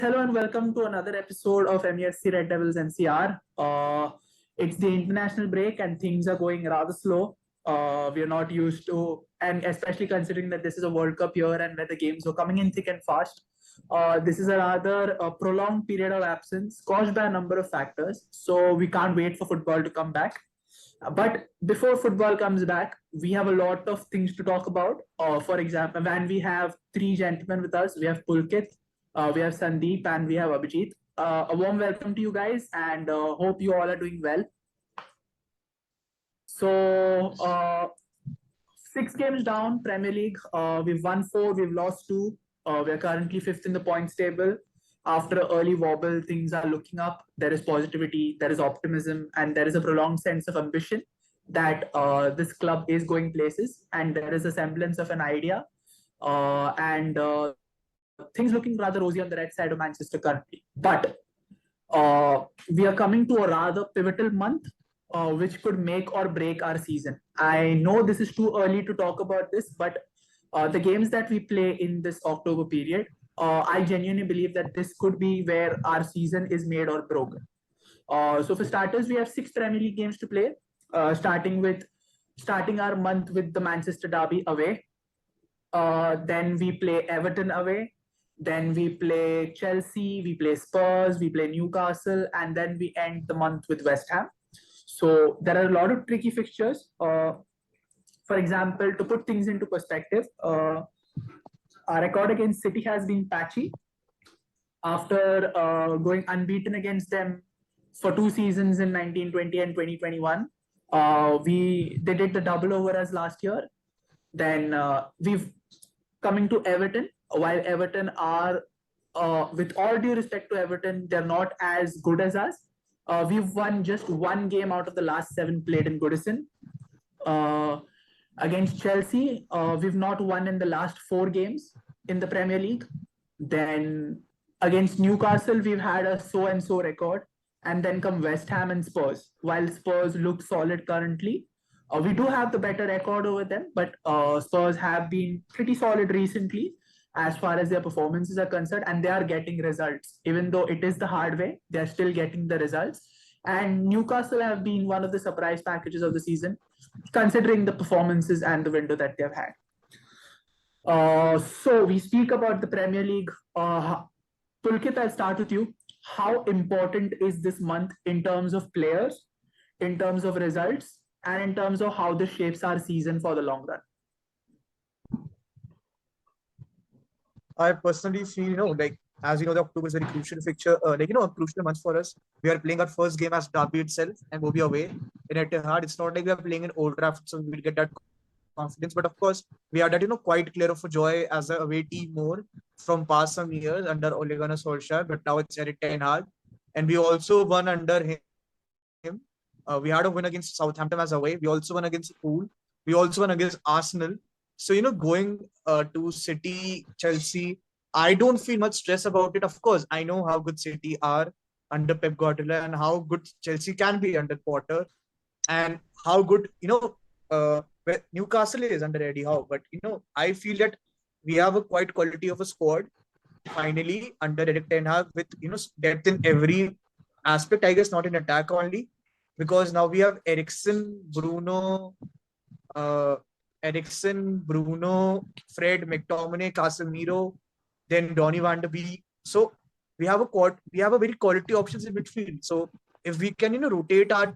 Hello and welcome to another episode of MUFC Red Devils NCR. It's the international break and things are going rather slow. We are not used to, and especially considering that this is a World Cup year and where the games are coming in thick and fast. This is a rather prolonged period of absence caused by a number of factors. So we can't wait for football to come back. But before football comes back, we have a lot of things to talk about. For example, when we have three gentlemen with us, we have Pulkit, we have Sandeep, and we have Abhijit. A warm welcome to you guys, and hope you all are doing well. So, 6 games down, Premier League. We've won 4, we've lost 2. We're currently 5th in the points table. After an early wobble, things are looking up. There is positivity, there is optimism, and there is a prolonged sense of ambition that this club is going places, and there is a semblance of an idea. And things looking rather rosy on the red side of Manchester currently. But we are coming to a rather pivotal month, which could make or break our season. I know this is too early to talk about this, but the games that we play in this October period, I genuinely believe that this could be where our season is made or broken. So for starters, we have 6 Premier League games to play, starting our month with the Manchester Derby away. Then we play Everton away. Then we play Chelsea, we play Spurs, we play Newcastle, and then we end the month with West Ham. So there are a lot of tricky fixtures. For example, to put things into perspective, our record against City has been patchy. After going unbeaten against them for 2 seasons in 1920 and 2021, they did the double over us last year. Then we've coming to Everton. While Everton are, with all due respect to Everton, they're not as good as us. We've won just 1 game out of the last 7 played in Goodison. Against Chelsea, we've not won in the last 4 games in the Premier League. Then against Newcastle, we've had a so-and-so record. And then come West Ham and Spurs. While Spurs look solid currently, we do have the better record over them, but Spurs have been pretty solid recently as far as their performances are concerned, and they are getting results. Even though it is the hard way, they're still getting the results. And Newcastle have been one of the surprise packages of the season, considering the performances and the window that they've had. So we speak about the Premier League. Pulkit, I'll start with you. How important is this month in terms of players, in terms of results, and in terms of how this shapes our season for the long run? I personally feel, as you know, the October is a very crucial fixture, a crucial month for us. We are playing our first game as Derby itself and we'll be away in Etihad. It's not like we are playing in Old Trafford, so we'll get that confidence. But of course, we are that, quite clear of a joy as a away team more from past some years under Ole Gunnar Solskjaer, but now it's Erik ten Hag. And we also won under him. We had a win against Southampton as away. We also won against Poole. We also won against Arsenal. So, going to City, Chelsea, I don't feel much stress about it. Of course, I know how good City are under Pep Guardiola and how good Chelsea can be under Potter and how good, Newcastle is under Eddie Howe. But, I feel that we have a quite quality of a squad finally under Erik ten Hag with, depth in every aspect, I guess, not in attack only. Because now we have Eriksen, Bruno, Fred, McTominay, Casemiro, then Donny van de Beek. So we have a very quality options in midfield. So if we can, rotate our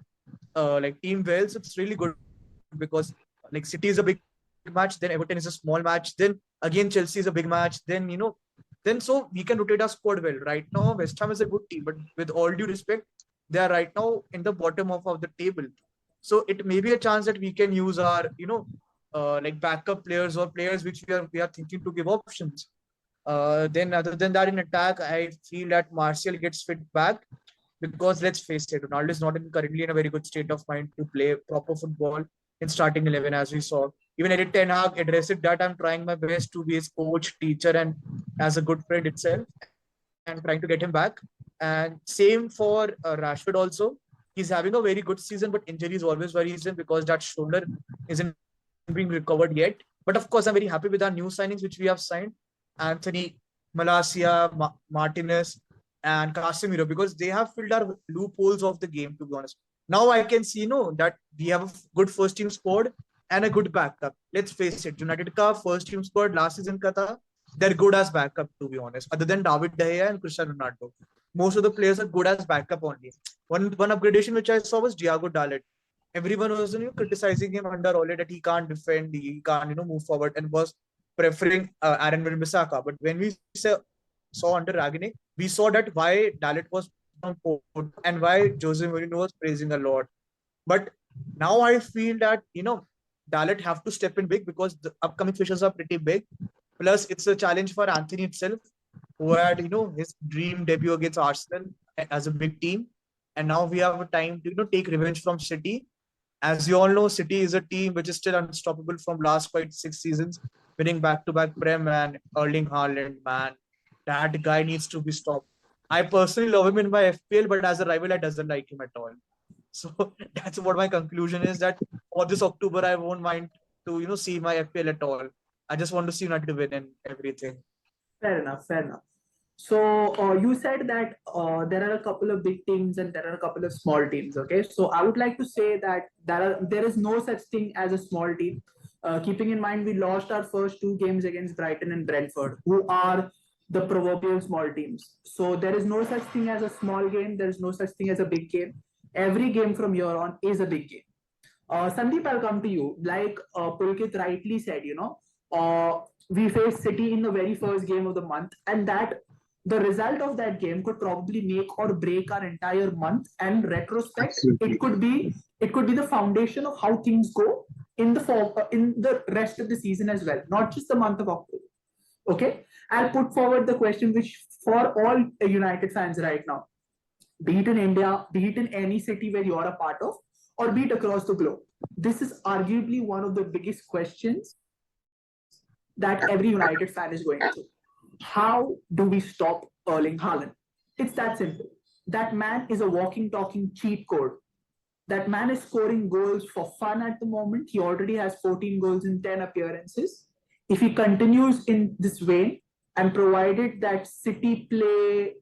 team well, so it's really good because City is a big match, then Everton is a small match, then again Chelsea is a big match, then so we can rotate our squad well. Right now, West Ham is a good team, but with all due respect, they are right now in the bottom of the table. So it may be a chance that we can use our, backup players or players which we are thinking to give options. Then other than that, in attack, I feel that Martial gets fit back because let's face it, Ronaldo is not currently in a very good state of mind to play proper football in starting 11, as we saw. Even Erik ten Hag addressed that I'm trying my best to be his coach, teacher, and as a good friend itself, and trying to get him back. And same for Rashford also. He's having a very good season, but injury is always worrisome because that shoulder isn't being recovered yet. But of course, I'm very happy with our new signings which we have signed. Anthony Malacia, Martinez, and Casemiro, because they have filled our loopholes of the game, to be honest. Now I can see, that we have a good first team squad and a good backup. Let's face it, United ka first team squad last season ka tha, they're good as backup, to be honest. Other than David De Gea and Cristiano Ronaldo, most of the players are good as backup only. One upgradation which I saw was Diego Dalot. Everyone was criticizing him under Ole that he can't defend, he can't move forward, and was preferring Aaron Wan-Bissaka. But when we saw under Ragnick, we saw that why Dalot was on board and why Jose Mourinho was praising a lot. But now I feel that Dalot have to step in big, because the upcoming fixtures are pretty big. Plus, it's a challenge for Anthony itself, who had his dream debut against Arsenal as a big team, and now we have a time to take revenge from City. As you all know, City is a team which is still unstoppable from last 6 seasons, winning back-to-back Prem, and Erling Haaland, man, that guy needs to be stopped. I personally love him in my FPL, but as a rival, I doesn't like him at all. So that's what my conclusion is, that for this October, I won't mind to see my FPL at all. I just want to see United win and everything. Fair enough. Fair enough. So you said that there are a couple of big teams and there are a couple of small teams. Okay, so I would like to say that there is no such thing as a small team. Keeping in mind we lost our first 2 games against Brighton and Brentford, who are the proverbial small teams. So there is no such thing as a small game. There is no such thing as a big game. Every game from here on is a big game. Sandeep, I'll come to you. Like Pulkit rightly said, we faced City in the very first game of the month, and that the result of that game could probably make or break our entire month. And retrospect, Absolutely. it could be the foundation of how things go in the rest of the season as well, not just the month of October. Okay, I'll put forward the question, which for all United fans right now, be it in India, be it in any city where you are a part of, or be it across the globe. This is arguably one of the biggest questions that every United fan is going through. How do we stop Erling Haaland? It's that simple. That man is a walking, talking cheat code. That man is scoring goals for fun at the moment. He already has 14 goals in 10 appearances. If he continues in this vein, and provided that City play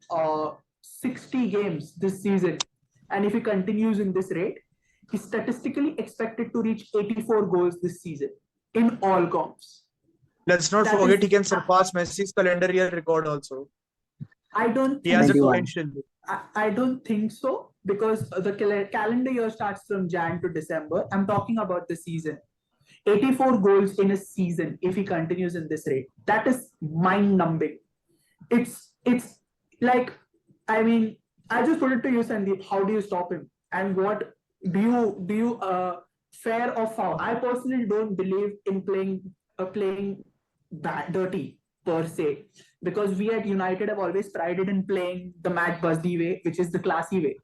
60 games this season, and if he continues in this rate, he's statistically expected to reach 84 goals this season in all comps. Let's not forget he can surpass Messi's calendar year record also. I don't. He has a 91. potential. I don't think so, because the calendar year starts from Jan to December. I'm talking about the season. 84 goals in a season if he continues in this rate. That is mind-numbing. It's like, I mean, I just put it to you, Sandeep. How do you stop him? And what do you fair or foul? I personally don't believe in playing dirty per se, because we at United have always prided in playing the Matt Busby way, which is the classy way.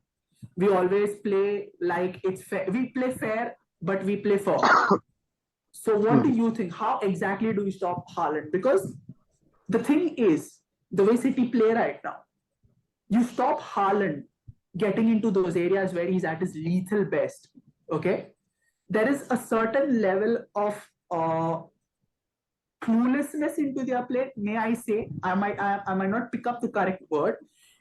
We always play like it's fair. We play fair, but we play fair. So what do you think? How exactly do we stop Haaland? Because the thing is, the way City play right now, you stop Haaland getting into those areas where he's at his lethal best. Okay, there is a certain level of cluelessness into their play. May I say? I might not pick up the correct word.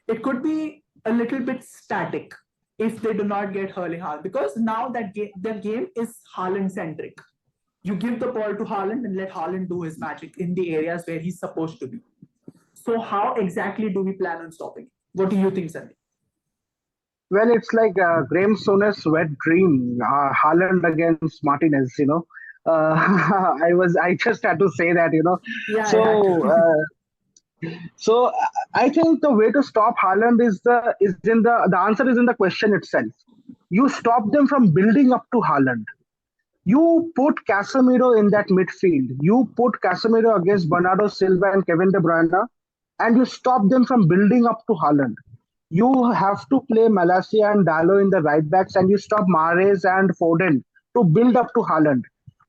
It could be a little bit static if they do not get Erling Haaland, because now that their game is Haaland centric. You give the ball to Haaland and let Haaland do his magic in the areas where he's supposed to be. So how exactly do we plan on stopping it? What do you think, Sandeep? Well, it's like Graham Souness's wet dream, Haaland against Martinez. I just had to say that. Yeah, So, so I think the way to stop Haaland is the answer is in the question itself. You stop them from building up to Haaland. You put Casemiro in that midfield. You put Casemiro against Bernardo Silva and Kevin De Bruyne, and you stop them from building up to Haaland. You have to play Malacia and Dalot in the right backs, and you stop Mahrez and Foden to build up to Haaland.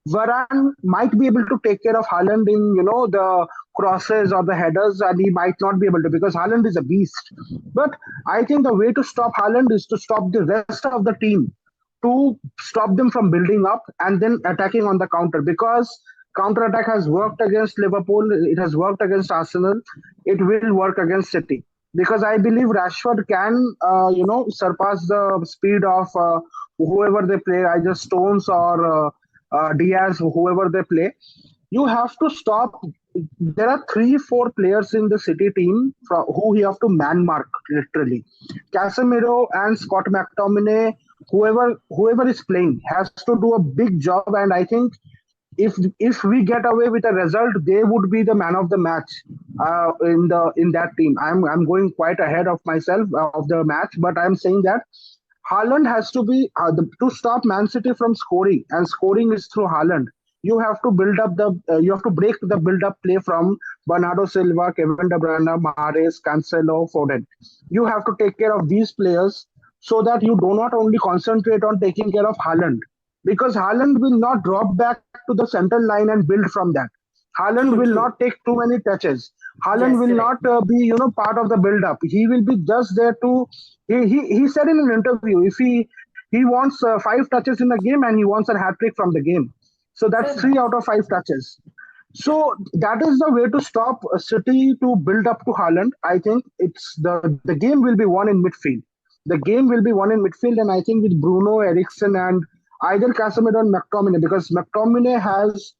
Varane might be able to take care of Haaland in the crosses or the headers, and he might not be able to, because Haaland is a beast. But I think the way to stop Haaland is to stop the rest of the team, to stop them from building up and then attacking on the counter, because Counter attack has worked against Liverpool. It has worked against Arsenal. It will work against City because I believe Rashford can, surpass the speed of whoever they play, either Stones or Diaz, whoever they play. You have to stop. There are 3, 4 players in the City team who you have to man mark literally. Casemiro and Scott McTominay, whoever is playing, has to do a big job. And I think if we get away with a result, they would be the man of the match in that team. I'm going quite ahead of myself of the match, but I'm saying that Haaland has to be to stop Man City from scoring, and scoring is through Haaland. You have to you have to break the build up play from Bernardo Silva, Kevin De Bruyne, Mahrez, Cancelo, Foden. You have to take care of these players so that you do not only concentrate on taking care of Haaland, because Haaland will not drop back to the central line and build from that. Haaland True, will true. not take too many touches. Haaland Yes, will correct. not be part of the build up. He will be just there to. He said in an interview, if he wants 5 touches in the game and he wants a hat trick from the game. So Fair that's enough. 3 out of 5 touches. So that is the way to stop City to build up to Haaland. I think it's the game will be won in midfield. The game will be won in midfield, and I think with Bruno, Ericsson, and either Casemiro and McTominay, because McTominay has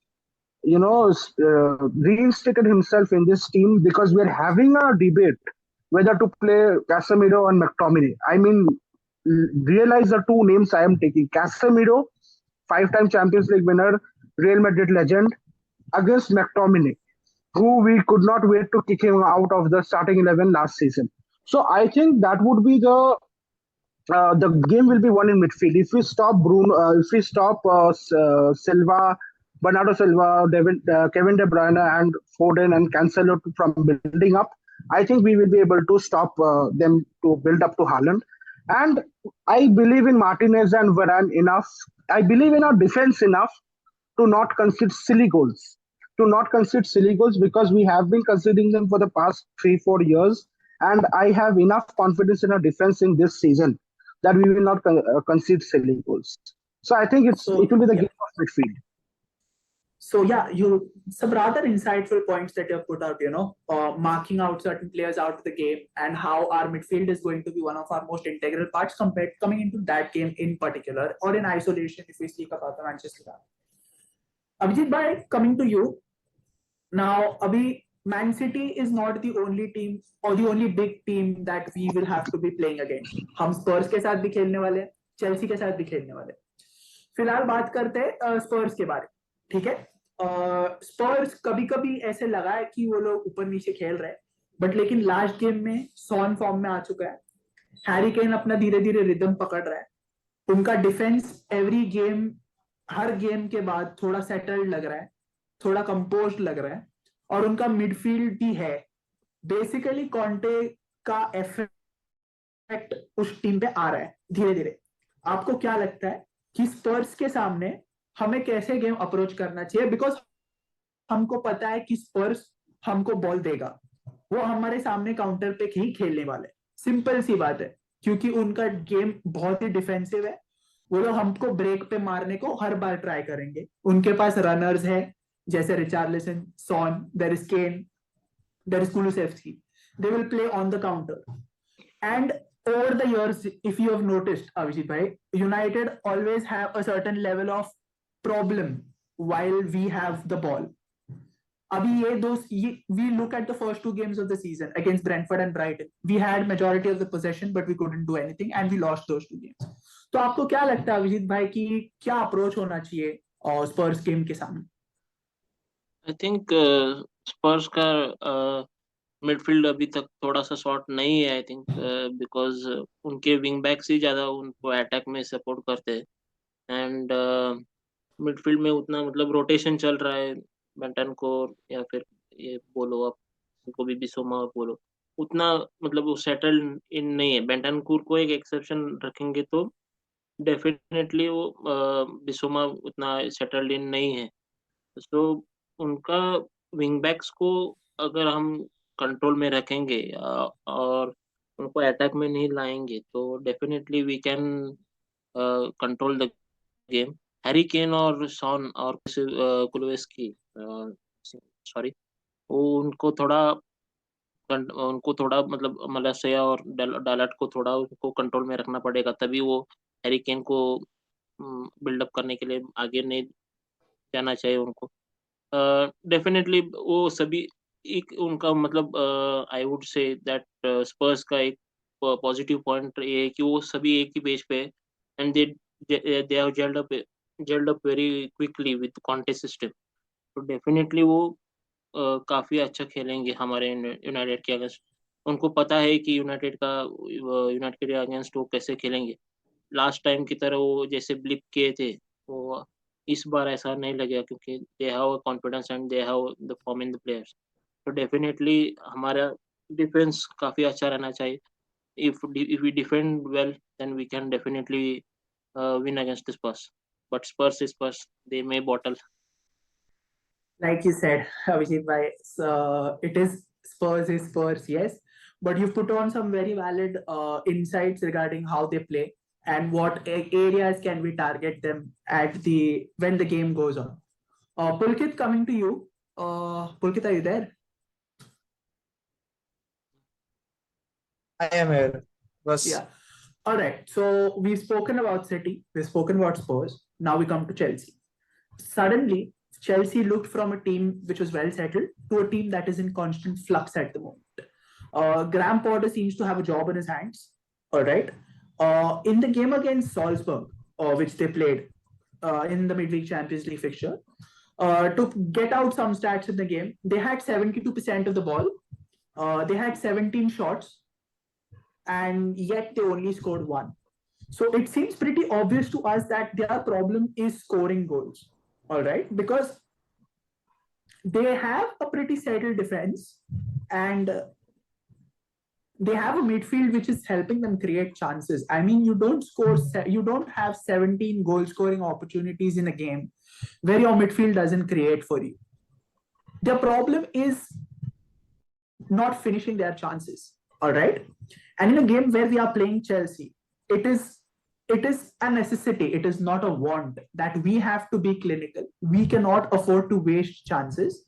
reinstated himself in this team, because we're having a debate whether to play Casemiro and McTominay. I mean, realize the two names I am taking. Casemiro, 5-time Champions League winner, Real Madrid legend, against McTominay, who we could not wait to kick him out of the starting 11 last season. So I think that would be the game will be won in midfield. If we stop if we stop Silva, Bernardo Silva, Kevin De Bruyne, and Foden and Cancelo from building up, I think we will be able to stop them to build up to Haaland. And I believe in Martinez and Varane enough. I believe in our defense enough to not concede silly goals. To not concede silly goals, because we have been conceding them for the past 3, 4 years. And I have enough confidence in our defense in this season that we will not concede silly goals. So I think it So will be the yeah. game of midfield. So yeah, some rather insightful points that you have put out, marking out certain players out of the game and how our midfield is going to be one of our most integral parts compared coming into that game in particular, or in isolation if we speak about the Manchester Derby. Abhijit bhai, coming to you now. Abhi, Man City is not the only team or the only big team that we will have to be playing against. हम स्पर्स के साथ भी खेलने वाले हैं, Chelsea के साथ भी खेलने वाले हैं. फिलहाल बात करते हैं स्पर्स के बारे में. ठीक है. स्पर्स कभी कभी ऐसे लगा है कि वो लोग ऊपर नीचे खेल रहे हैं, बट लेकिन लास्ट गेम में सॉन फॉर्म में आ चुका है. हैरी केन अपना धीरे धीरे रिदम पकड़ रहा है. उनका डिफेंस एवरी गेम, हर गेम के बाद थोड़ा सेटल्ड लग रहा है, थोड़ा कंपोज्ड लग रहा है, और उनका मिडफील्ड भी है. बेसिकली कॉन्टे का इफेक्ट उस टीम पे आ रहा है धीरे धीरे. आपको क्या लगता है कि स्पर्स के सामने हमें कैसे गेम अप्रोच करना चाहिए? बिकॉज हमको पता है कि स्पर्स हमको बॉल देगा, वो हमारे सामने काउंटर पे ही खेलने वाले. सिंपल सी बात है, क्योंकि उनका गेम बहुत ही डिफेंसिव है. वो लोग हमको ब्रेक पे मारने को हर बार ट्राई करेंगे. उनके पास रनर्स है जैसे Richarlison, Son, there is Kane, there is Kulusevski. They will play on the counter. And over the years, if you have noticed, Abhijit bhai, United always have a certain level of problem while we have the ball. We look at the first 2 games of the season against Brentford and Brighton. We had majority of the possession, but we couldn't do anything, and we lost those 2 games. तो आपको क्या लगता है अभिजीत भाई कि क्या approach होना चाहिए स्पर्स गेम के सामने? आई थिंक स्पर्स का मिडफील्ड अभी तक थोड़ा सा शॉर्ट नहीं है. आई थिंक बिकॉज उनके विंग बैक्स ही ज्यादा उनको अटैक में सपोर्ट करते हैं. एंड मिडफील्ड में उतना मतलब रोटेशन चल रहा है. बेंटन को या फिर ये बोलो आप, को भी बिसोमा बोलो, उतना मतलब वो सेटल्ड इन नहीं है. बेंटनकूर को एक एक्सेप्शन रखेंगे तो डेफिनेटली वो बिसोमा उतना सेटल्ड इन नहीं है. सो उनका विंग बैक्स को अगर हम कंट्रोल में रखेंगे और उनको अटैक में नहीं लाएंगे तो definitely we can control the game. Harry Kane और सॉन और कुलुसेव्स्की सॉरी, वो उनको थोड़ा मतलब मलेशिया और डालट को थोड़ा उनको कंट्रोल में रखना पड़ेगा, तभी वो हैरी केन को बिल्डअप करने के लिए आगे नहीं जाना चाहिए उनको। डेफिनेटली वो सभी एक उनका मतलब आई वुड से दैट स्पर्स का एक पॉजिटिव पॉइंट ये है कि वो सभी एक ही पेज पे है, and they have gelled up very quickly with Conte system. तो डेफिनेटली वो काफी अच्छा खेलेंगे हमारे यूनाइटेड के अगेंस्ट। उनको पता है कि यूनाइटेड के अगेंस्ट वो कैसे खेलेंगे। लास्ट टाइम की तरह वो जैसे ब्लिप किए थे, वो इस बार ऐसा नहीं लगेगा, क्योंकि they have confidence and they have the form in the players. तो डेफिनेटली हमारा डिफेंस काफी अच्छा रहना चाहिए। if we defend well, then we can definitely win against the Spurs. But Spurs is Spurs, they may bottle. Like you said, Abhijit bhai, it is Spurs, yes. But you've put on some very valid insights regarding how they play and what areas can we target them at when the game goes on. Pulkit, coming to you. Pulkit, are you there? I am here. Was Yeah. All right. So we've spoken about City, we've spoken about Spurs. Now we come to Chelsea. Suddenly, Chelsea looked from a team which was well settled to a team that is in constant flux at the moment. Graham Potter seems to have a job in his hands. All right. In the game against Salzburg, which they played in the Midweek Champions League fixture, to get out some stats in the game, they had 72% of the ball. They had 17 shots, and yet they only scored one. So it seems pretty obvious to us that their problem is scoring goals. All right, because they have a pretty settled defense, and they have a midfield which is helping them create chances. I mean, you don't have 17 goal scoring opportunities in a game where your midfield doesn't create for you. Their problem is not finishing their chances. All right, and in a game where we are playing Chelsea, it is a necessity, it is not a want, that we have to be clinical. We cannot afford to waste chances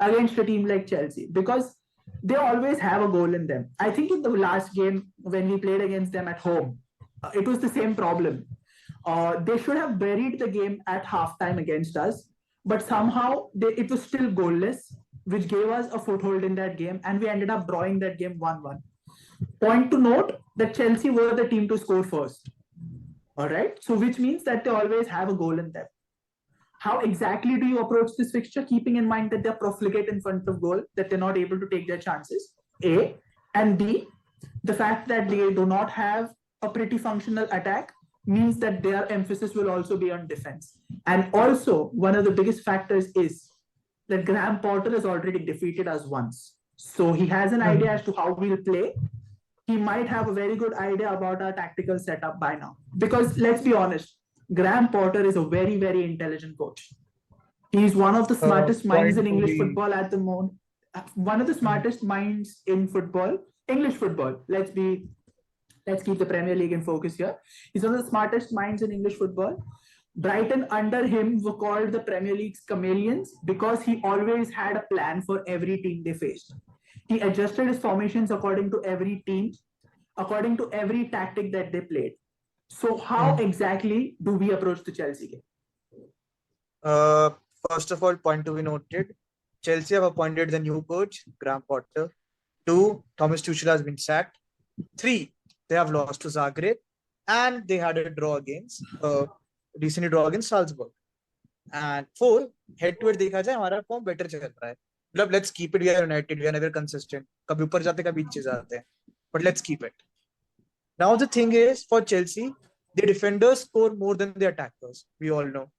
against a team like Chelsea, because they always have a goal in them. I think in the last game when we played against them at home, it was the same problem. They should have buried the game at halftime against us, but somehow it was still goalless, which gave us a foothold in that game, and we ended up drawing that game 1-1. Point to note that Chelsea were the team to score first. All right. So which means that they always have a goal in them. How exactly do you approach this fixture, keeping in mind that they're profligate in front of goal, that they're not able to take their chances? A. And B, the fact that they do not have a pretty functional attack means that their emphasis will also be on defense. And also, one of the biggest factors is that Graham Potter has already defeated us once. So he has an idea as to how we'll play. He might have a very good idea about our tactical setup by now. Because let's be honest, Graham Potter is a very, very intelligent coach. He's one of the smartest minds in English football at the moment. One of the smartest minds in football, English football. Let's keep the Premier League in focus here. He's one of the smartest minds in English football. Brighton under him were called the Premier League's chameleons because he always had a plan for every team they faced. He adjusted his formations according to every team, according to every tactic that they played. So how exactly do we approach the Chelsea game? First of all, point to be noted, Chelsea have appointed the new coach, Graham Potter. 2, Thomas Tuchel has been sacked. 3, they have lost to Zagreb, and they had a recently draw against Salzburg. And 4, head-to-head देखा जाए हमारा form better चल रहा है. मतलब let's keep it, we are united, we are never consistent. कभी ऊपर जाते कभी नीचे जाते हैं. But let's keep it. Now the thing is, for Chelsea, the defenders score more than the attackers. We all know.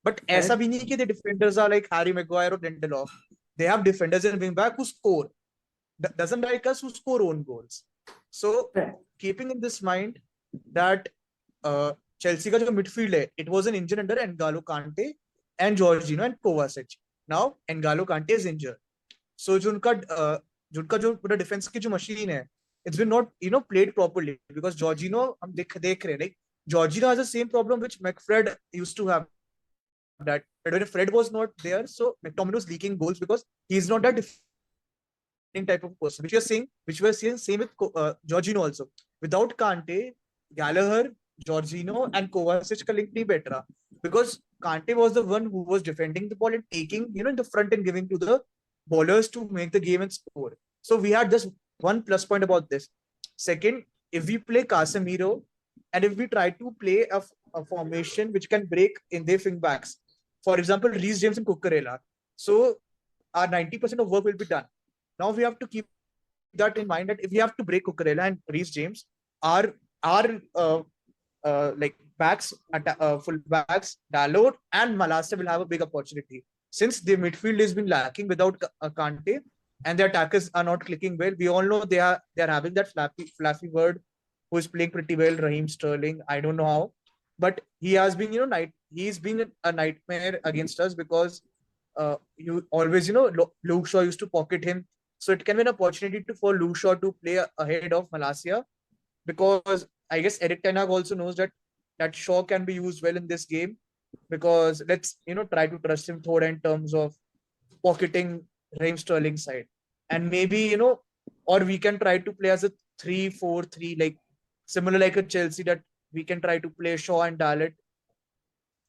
But ऐसा भी नहीं कि the defenders are like Harry Maguire or Lindelof. They have defenders and wing back who score. Doesn't like us who score own goals. So keeping in this mind that Chelsea का जो midfield है, it was an injured under N'Golo Kante and Jorginho and Kovacic. Now N'Golo Kante is injured. So जो उनका जो पूरा defense की जो machine है, it's been not played properly because Jorginho हम देख रहे हैं, like Jorginho has the same problem which McFred used to have that when Fred was not there, so McTominay was leaking goals because he's not that defending type of person, which we are seeing same with Jorginho also. Without Kante, Gallagher, Jorginho, and Kovacic का link नहीं बैठ रहा because Kante was the one who was defending the ball and taking, in the front and giving to the bowlers to make the game and score. So we had just one plus point about this. Second, if we play Casemiro and if we try to play a formation which can break in their wing backs, for example, Reece James and Cucurella, so our 90% of work will be done. Now we have to keep that in mind that if we have to break Cucurella and Reece James, our like backs, full backs, Dalot and Malacia will have a big opportunity. Since the midfield has been lacking without Kante and the attackers are not clicking well, we all know they are having that flappy bird who is playing pretty well, Raheem Sterling. I don't know how, but he has been, he's been a nightmare against us because you always, Luke Shaw used to pocket him. So it can be an opportunity for Luke Shaw to play ahead of Malacia because I guess Eric Ten Hag also knows that Shaw can be used well in this game because let's, try to trust him third in terms of pocketing Raheem Sterling side. And maybe, or we can try to play as a 3-4-3, like similar like a Chelsea that we can try to play Shaw and Dalot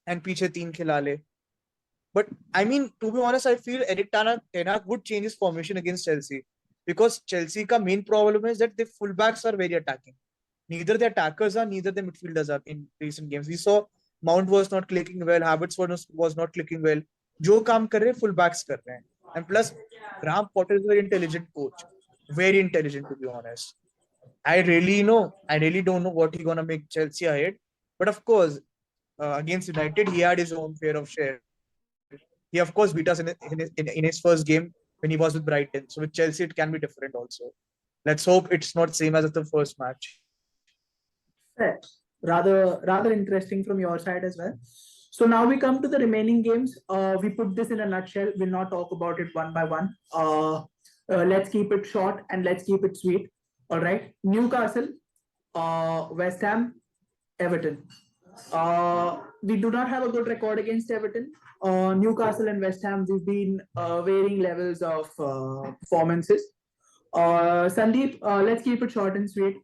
and piche teen khila le. But I mean, to be honest, I feel Eric Ten Hag would change his formation against Chelsea because Chelsea ka main problem is that the fullbacks are very attacking. Neither the attackers are, neither the midfielders are in recent games. We saw Mount was not clicking well, Havertz was not clicking well. Jo kaam kar rahe, fullbacks kar rahe. And plus, Graham Potter is a very intelligent coach. Very intelligent, to be honest. I really don't know what he's gonna make Chelsea ahead. But of course, against United, he had his own fair of share. He of course beat us in his first game when he was with Brighton. So with Chelsea, it can be different also. Let's hope it's not same as the first match. Fair. Rather interesting from your side as well. So now we come to the remaining games. We put this in a nutshell. We'll not talk about it one by one. Let's keep it short and let's keep it sweet. All right. Newcastle, West Ham, Everton. We do not have a good record against Everton. Newcastle and West Ham, we've been varying levels of performances. Sandeep, let's keep it short and sweet.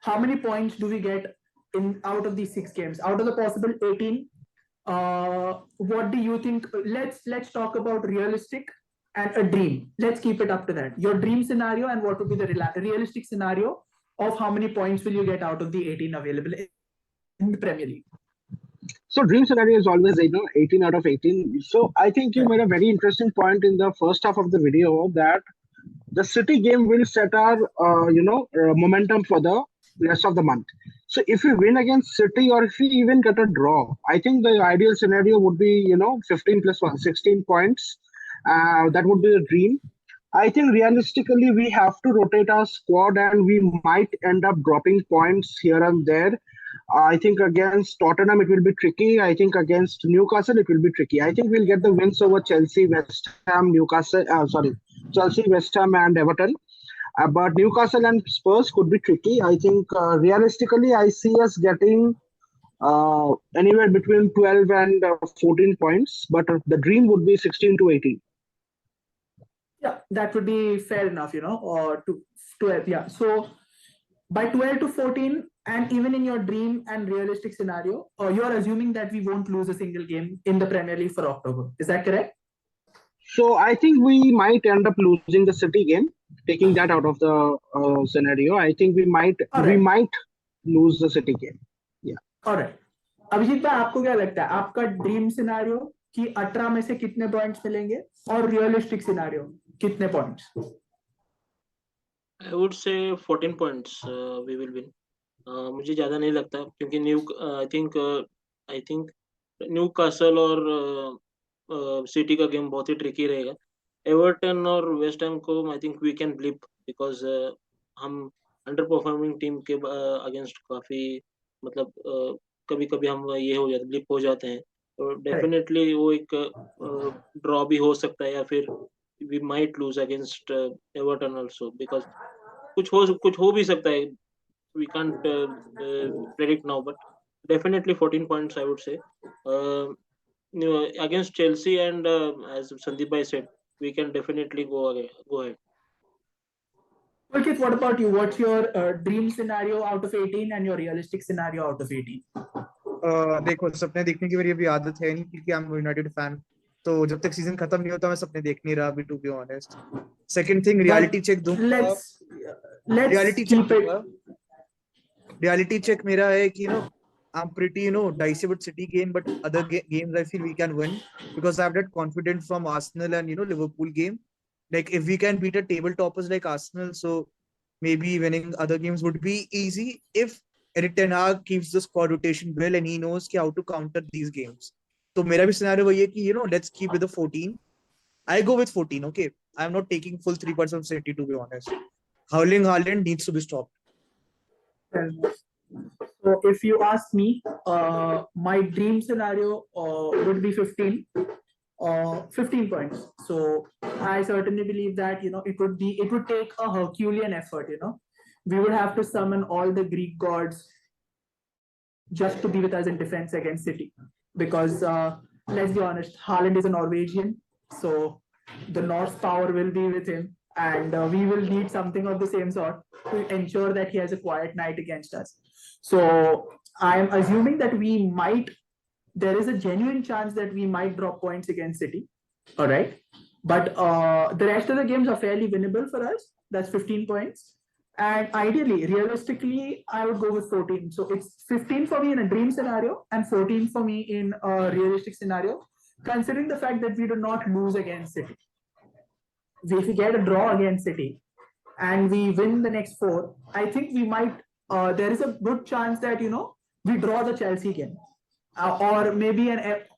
How many points do we get out of these 6 games? Out of the possible 18, what do you think? Let's talk about realistic and a dream. Let's keep it up to that. Your dream scenario and what would be the realistic scenario of how many points will you get out of the 18 available in the Premier League? So dream scenario is always 18 out of 18. So I think you made a very interesting point in the first half of the video that the City game will set our momentum for the rest of the month. So if we win against City or if we even get a draw, I think the ideal scenario would be 15 plus 1, 16 points. That would be the dream. I think realistically we have to rotate our squad and we might end up dropping points here and there. I think against Tottenham it will be tricky. I think against Newcastle it will be tricky. I think we'll get the wins over Chelsea, West Ham, Chelsea, West Ham and Everton. But Newcastle and Spurs could be tricky. I think realistically I see us getting anywhere between 12 and 14 points. But the dream would be 16 to 18. Yeah, that would be fair enough, or to 12. Yeah. So by 12 to 14, and even in your dream and realistic scenario, you're assuming that we won't lose a single game in the Premier League for October. Is that correct? So I think we might end up losing the City game. Taking that out of the scenario, I think we might lose the City game. Yeah. All right. Abhijit भाई, आपको क्या लगता है? आपका dream scenario कि 18 में से कितने पॉइंट्स मिलेंगे और रियलिस्टिक सिनेरियो कितने points? I would say 14 points we will win. मुझे ज्यादा नहीं लगता क्योंकि I think न्यूकासल और सिटी का गेम बहुत ही ट्रिकी रहेगा. एवर्टन और वेस्ट हैम को I think we can blip because हम अंडर परफॉर्मिंग टीम के अगेंस्ट काफी मतलब कभी कभी हम ये हो जाते ब्लिप हो जाते हैं. तो डेफिनेटली वो एक ड्रॉ भी हो सकता है या फिर we might lose against Everton also because कुछ हो भी सकता है. We can't predict now but definitely 14 points I would say. against Chelsea, and as Sandeep bhai said, we can definitely go ahead. Pulkit, what about you? What's your dream scenario out of 18 and your realistic scenario out of 18? देखो सपने देखने की मेरी अभी आदत है नहीं क्योंकि आई एम यूनाइटेड फैन, तो जब तक सीजन खत्म नहीं होता मैं सपने देख नहीं रहा अभी, to be honest. Second thing, reality check दूंगा. let's reality keep check it. Reality check मेरा है कि I'm pretty dicey with City game, but other games I feel we can win because I have that confidence from Arsenal and Liverpool game. Like if we can beat a table toppers like Arsenal, so maybe winning other games would be easy if Erik ten Hag keeps the squad rotation well and he knows how to counter these games. So मेरा भी scenario वही है कि let's keep with the 14. I go with 14. Okay, I am not taking full 3 points from City, to be honest. Howling Haaland needs to be stopped. So if you ask me, my dream scenario would be 15 points. So I certainly believe that it would take a Herculean effort. We would have to summon all the Greek gods just to be with us in defense against City, because let's be honest, Haaland is a Norwegian, so the Norse power will be with him, and we will need something of the same sort to ensure that he has a quiet night against us. So I am assuming that there is a genuine chance that we might drop points against City. All right. But the rest of the games are fairly winnable for us. That's 15 points. And ideally, realistically, I would go with 14. So it's 15 for me in a dream scenario and 14 for me in a realistic scenario, considering the fact that we do not lose against City. If we get a draw against City and we win the next 4, I think we might, there is a good chance that, we draw the Chelsea game. Or maybe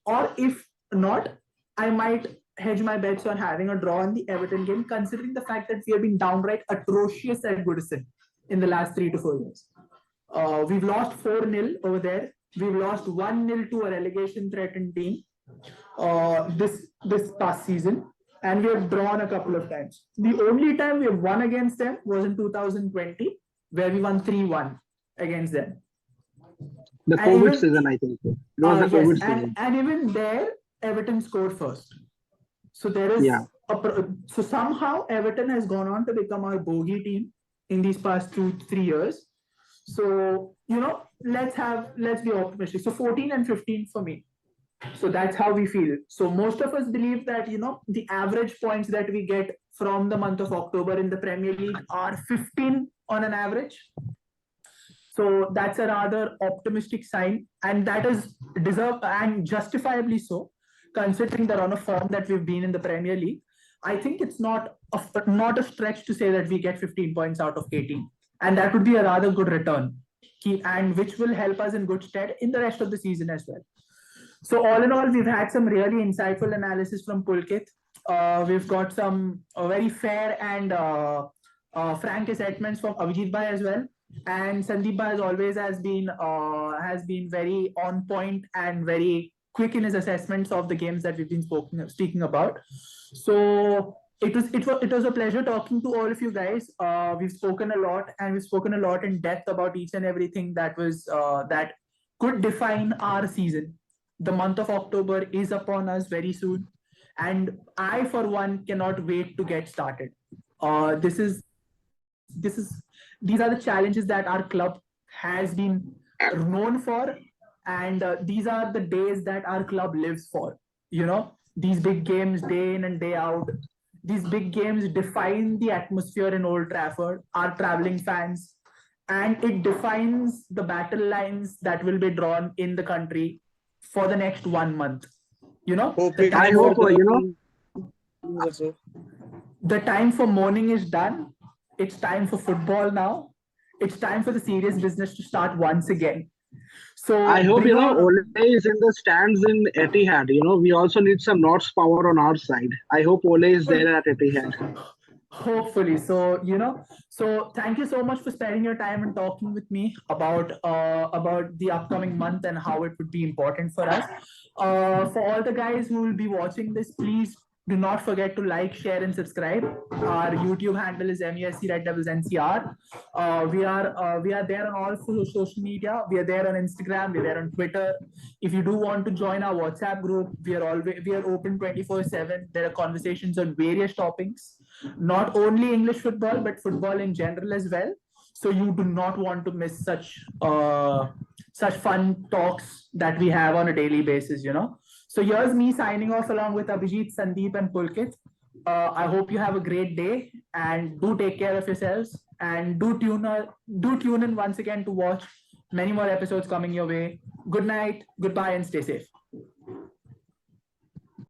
or if not, I might hedge my bets on having a draw in the Everton game, considering the fact that we have been downright atrocious at Goodison in the last 3 to 4 years. We've lost 4-0 over there. We've lost 1-0 to a relegation threatened team this past season, and we have drawn a couple of times. The only time we have won against them was in 2020, where we won 3-1 against them. The COVID season, I think. It was the COVID season. And even there, Everton scored first. So there is so somehow Everton has gone on to become our bogey team in these past 2-3 years. So let's be optimistic. So 14 and 15 for me. So that's how we feel. So most of us believe that the average points that we get from the month of October in the Premier League are 15 on an average. So that's a rather optimistic sign, and that is deserved and justifiably so, considering the run of form that we've been in the Premier League. I think it's not a stretch to say that we get 15 points out of 18, and that would be a rather good return, and which will help us in good stead in the rest of the season as well. So all in all, we've had some really insightful analysis from Pulkit. We've got some very fair and frank assessments from Abhijit Bhai as well. And Sandeep Bhai, as always, has been very on point and very quick in his assessments of the games that we've been speaking about. So it was a pleasure talking to all of you guys. We've spoken a lot, and we've spoken a lot in depth about each and everything that could define our season. The month of October is upon us very soon, and I, for one, cannot wait to get started. These are the challenges that our club has been known for, and these are the days that our club lives for. These big games day in and day out. These big games define the atmosphere in Old Trafford, our traveling fans, and it defines the battle lines that will be drawn in the country for the next 1 month. I hope the time for mourning is done. It's time for football now. It's time for the serious business to start once again. So I hope Ole is in the stands in Etihad. We also need some Norse power on our side. I hope Ole is there at Etihad. Hopefully. So so thank you so much for spending your time and talking with me about the upcoming month and how it would be important for us. For all the guys who will be watching this, please Do not forget to like, share, and subscribe. Our YouTube handle is MUFC Red Devils NCR. We are there on all social media. We are there on Instagram. We are there on Twitter. If you do want to join our WhatsApp group, we are open 24/7. There are conversations on various topics, not only English football but football in general as well. So you do not want to miss such fun talks that we have on a daily basis. So here's me signing off along with Abhijit, Sandeep, and Pulkit. I hope you have a great day and do take care of yourselves and do tune in once again to watch many more episodes coming your way. Good night, goodbye, and stay safe.